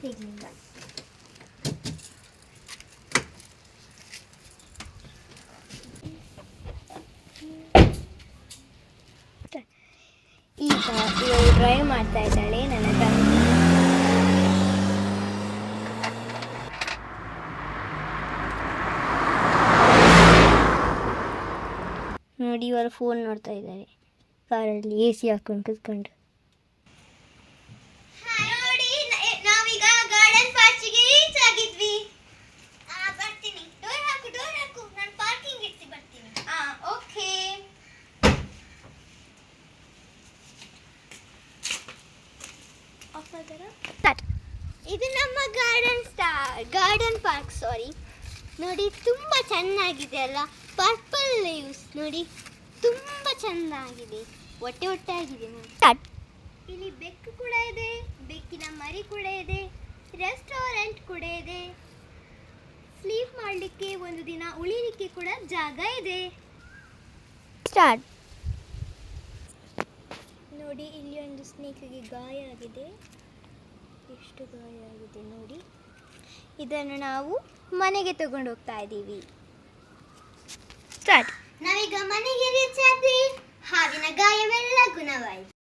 ತೆಗಿಲ್ಲ. ಈಗ ಇವಳು ಡ್ರೈವ್ ಮಾಡ್ತಾ ಇದ್ದಾಳೆ ನನ್ನ ತಂಗಿ. ನೋಡಿ ಇವರು ಫೋನ್ ನೋಡ್ತಾ ಇದ್ದಾರೆ ಕಾರಲ್ಲಿ AC ಹಾಕೊಂಡು ಕೂತ್ಕೊಂಡು. ನೋಡಿ ನಾವೀಗ ಗಾರ್ಡನ್ ಪಾರ್ಕಿಗೆ ರೀಚ್ ಆಗಿದ್ವಿ. ಬರ್ತೀನಿ, ಡೋರ್ ಹಾಕು ನಾನು ಪಾರ್ಕಿಂಗ್ ಇಡ್ತಿ ಬರ್ತೀನಿ. ಓಕೆ. ಇದು ನಮ್ಮ ಗಾರ್ಡನ್ ಪಾರ್ಕ್. ನೋಡಿ ತುಂಬ ಚೆನ್ನಾಗಿದೆ ಅಲ್ಲ, ಪರ್ಪಲ್ ಲೀವ್ಸ್ ನೋಡಿ ತುಂಬ ಚೆನ್ನಾಗಿದೆ, ಹೊಟ್ಟೆ ಆಗಿದೆ ನೋಡಿ. ಇಲ್ಲಿ ಬೆಕ್ಕು ಕೂಡ ಇದೆ, ಬೆಕ್ಕಿನ ಮರಿ ಕೂಡ ಇದೆ, ರೆಸ್ಟೋರೆಂಟ್ ಕೂಡ ಇದೆ, ಸ್ಲೀಪ್ ಮಾಡಲಿಕ್ಕೆ ಒಂದು ದಿನ ಉಳಿಲಿಕ್ಕೆ ಕೂಡ ಜಾಗ ಇದೆ. ಸ್ಟಾರ್ಟ್. ನೋಡಿ ಇಲ್ಲಿ ಒಂದು ಸ್ನೇಕಿಗೆ ಗಾಯ ಆಗಿದೆ, ಎಷ್ಟು ಗಾಯ ಆಗಿದೆ ನೋಡಿ. ಇದನ್ನು ನಾವು ಮನೆಗೆ ತಗೊಂಡು ಹೋಗ್ತಾ ಇದ್ದೀವಿ. ಸ್ಟಾರ್ಟ್. ನಾವೀಗ ಮನೆಗೆ ರೀಚ್ ಆದ್ವಿ. ಹಾವಿನ ಗಾಯವೆಲ್ಲ ಗುಣವಾಯಿತು.